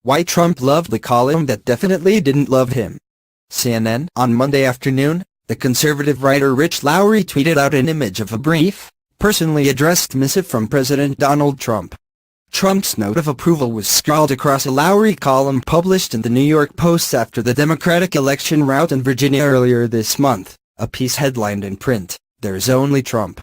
Why Trump loved the column that definitely didn't love him. CNN. On Monday afternoon, the conservative writer Rich Lowry tweeted out an image of a brief, personally addressed missive from President Donald Trump. Trump's note of approval was scrawled across a Lowry column published in the New York Post after the Democratic election rout in Virginia earlier this month, a piece headlined in print, "There's only Trump."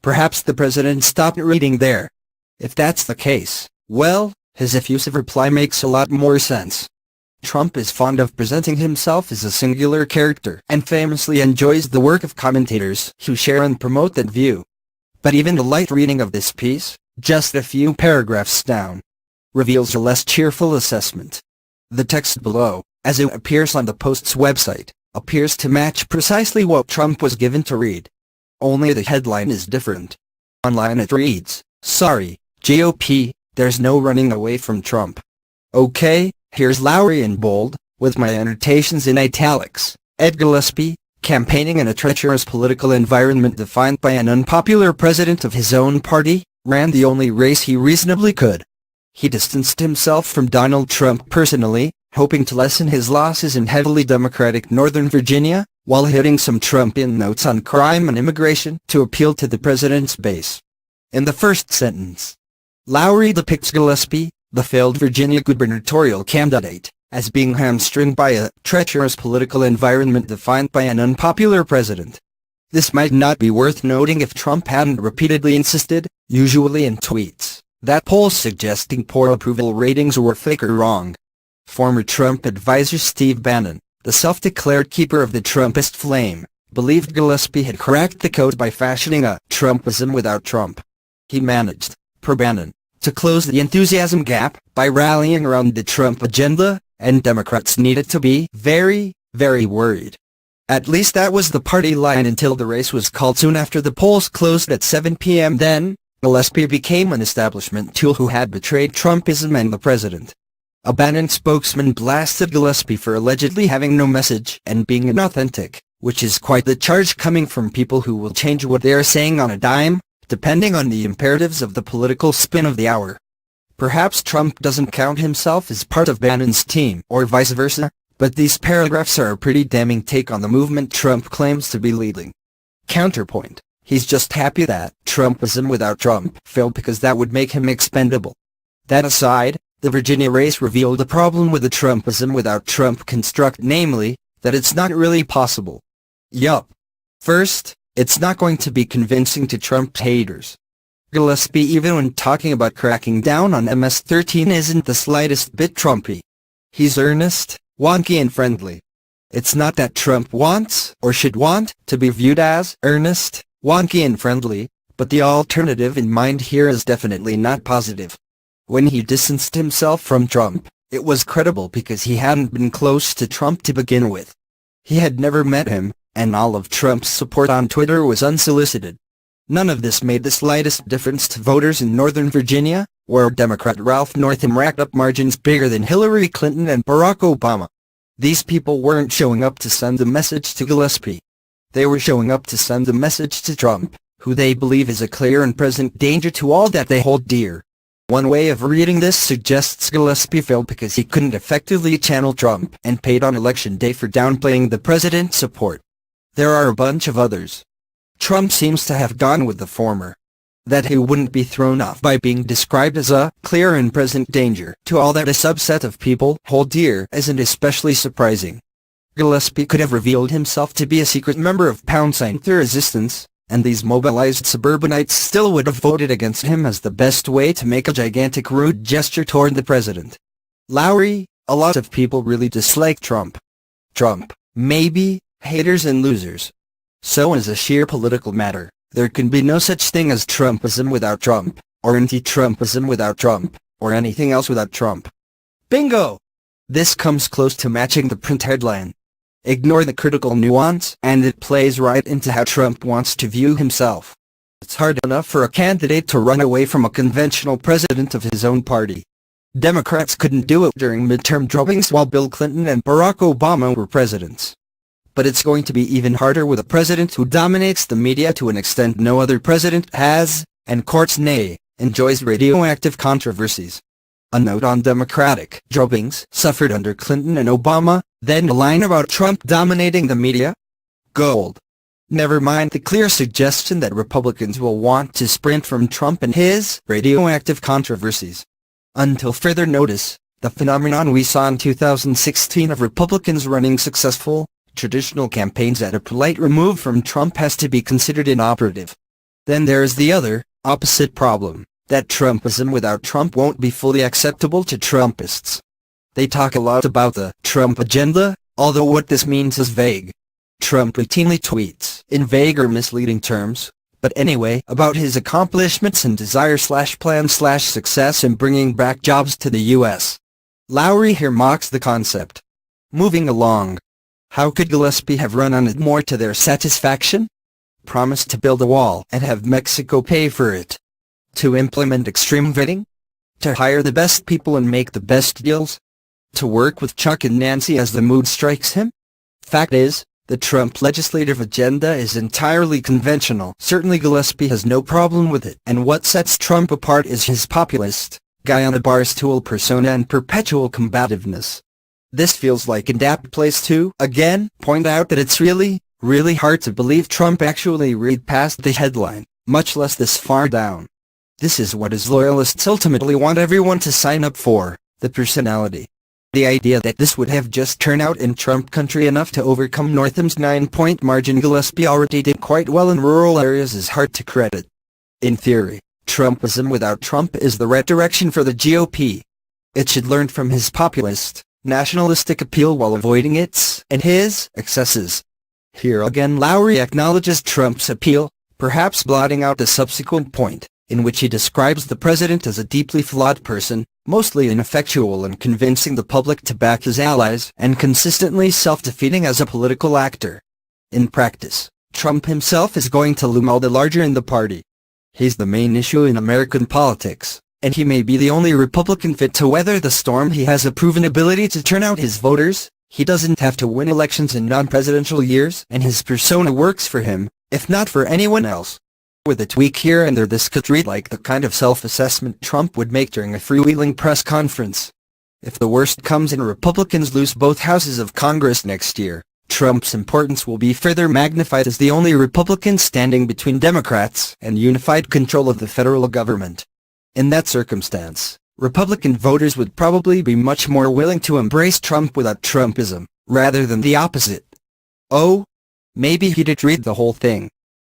Perhaps the president stopped reading there. If that's the case, well, his effusive reply makes a lot more sense. Trump is fond of presenting himself as a singular character and famously enjoys the work of commentators who share and promote that view. But even the light reading of this piece, just a few paragraphs down, reveals a less cheerful assessment. The text below, as it appears on the Post's website, appears to match precisely what Trump was given to read. Only the headline is different. Online it reads, "Sorry, GOP, there's no running away from Trump." Okay, here's Lowry in bold, with my annotations in italics. Ed Gillespie, campaigning in a treacherous political environment defined by an unpopular president of his own party, ran the only race he reasonably could. He distanced himself from Donald Trump personally, hoping to lessen his losses in heavily Democratic Northern Virginia, while hitting some Trumpian notes on crime and immigration to appeal to the president's base. In the first sentence, Lowry depicts Gillespie, the failed Virginia gubernatorial candidate, as being hamstrung by a treacherous political environment defined by an unpopular president. This might not be worth noting if Trump hadn't repeatedly insisted, usually in tweets, that polls suggesting poor approval ratings were fake or wrong. Former Trump advisor Steve Bannon, the self-declared keeper of the Trumpist flame, believed Gillespie had cracked the code by fashioning a Trumpism without Trump. He managed, per Bannon, to close the enthusiasm gap by rallying around the Trump agenda, and Democrats needed to be very, very worried. At least that was the party line until the race was called soon after the polls closed at 7 p.m. Then, Gillespie became an establishment tool who had betrayed Trumpism and the president. A Bannon spokesman blasted Gillespie for allegedly having no message and being inauthentic, which is quite the charge coming from people who will change what they are saying on a dime, depending on the imperatives of the political spin of the hour. Perhaps Trump doesn't count himself as part of Bannon's team, or vice versa, but these paragraphs are a pretty damning take on the movement Trump claims to be leading. Counterpoint, he's just happy that Trumpism without Trump failed because that would make him expendable. That aside, the Virginia race revealed a problem with the Trumpism without Trump construct, namely, that it's not really possible. Yup. First, it's not going to be convincing to Trump haters. Gillespie, even when talking about cracking down on MS-13, isn't the slightest bit Trumpy. He's earnest, wonky and friendly. It's not that Trump wants, or should want, to be viewed as earnest, wonky and friendly, but the alternative in mind here is definitely not positive. When he distanced himself from Trump, it was credible because he hadn't been close to Trump to begin with. He had never met him, and all of Trump's support on Twitter was unsolicited. None of this made the slightest difference to voters in Northern Virginia, where Democrat Ralph Northam racked up margins bigger than Hillary Clinton and Barack Obama. These people weren't showing up to send a message to Gillespie. They were showing up to send a message to Trump, who they believe is a clear and present danger to all that they hold dear. One way of reading this suggests Gillespie failed because he couldn't effectively channel Trump and paid on election day for downplaying the president's support. There are a bunch of others. Trump seems to have gone with the former. That he wouldn't be thrown off by being described as a clear and present danger to all that a subset of people hold dear isn't especially surprising. Gillespie could have revealed himself to be a secret member of #The Resistance, and these mobilized suburbanites still would have voted against him as the best way to make a gigantic rude gesture toward the president. Lowry, a lot of people really dislike Trump. Trump, maybe, haters and losers. So as a sheer political matter, there can be no such thing as Trumpism without Trump, or anti-Trumpism without Trump, or anything else without Trump. Bingo! This comes close to matching the print headline. Ignore the critical nuance, and it plays right into how Trump wants to view himself. It's hard enough for a candidate to run away from a conventional president of his own party. Democrats couldn't do it during midterm drubbings while Bill Clinton and Barack Obama were presidents. But it's going to be even harder with a president who dominates the media to an extent no other president has, and courts nay, enjoys radioactive controversies. A note on Democratic drubbings suffered under Clinton and Obama, then a line about Trump dominating the media? Gold. Never mind the clear suggestion that Republicans will want to sprint from Trump and his radioactive controversies. Until further notice, the phenomenon we saw in 2016 of Republicans running successful, traditional campaigns at a polite remove from Trump has to be considered inoperative. Then there is the other, opposite problem, that Trumpism without Trump won't be fully acceptable to Trumpists. They talk a lot about the Trump agenda, although what this means is vague. Trump routinely tweets, in vague or misleading terms, but anyway, about his accomplishments and desire/plan/success in bringing back jobs to the U.S. Lowry here mocks the concept. Moving along. How could Gillespie have run on it more to their satisfaction? Promised to build a wall and have Mexico pay for it. To implement extreme vetting? To hire the best people and make the best deals? To work with Chuck and Nancy as the mood strikes him? Fact is, the Trump legislative agenda is entirely conventional. Certainly Gillespie has no problem with it, and what sets Trump apart is his populist, guy-on-the-barstool persona and perpetual combativeness. This feels like an apt place to, again, point out that it's really hard to believe Trump actually read past the headline, much less this far down. This is what his loyalists ultimately want everyone to sign up for, the personality. The idea that this would have just turned out in Trump country enough to overcome Northam's 9-point margin Gillespie already did quite well in rural areas is hard to credit. In theory, Trumpism without Trump is the right direction for the GOP. It should learn from his populist, nationalistic appeal while avoiding its and his excesses. Here again Lowry acknowledges Trump's appeal, perhaps blotting out the subsequent point, in which he describes the president as a deeply flawed person, mostly ineffectual in convincing the public to back his allies, and consistently self-defeating as a political actor. In practice, Trump himself is going to loom all the larger in the party. He's the main issue in American politics, and he may be the only Republican fit to weather the storm. He has a proven ability to turn out his voters, he doesn't have to win elections in non-presidential years, and his persona works for him, if not for anyone else. With a tweak here and there, this could read like the kind of self-assessment Trump would make during a freewheeling press conference. If the worst comes and Republicans lose both houses of Congress next year, Trump's importance will be further magnified as the only Republican standing between Democrats and unified control of the federal government. In that circumstance, Republican voters would probably be much more willing to embrace Trump without Trumpism, rather than the opposite. Oh, maybe he did read the whole thing.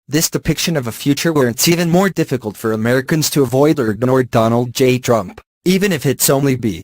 This depiction of a future where it's even more difficult for Americans to avoid or ignore Donald J. Trump, even if it's only be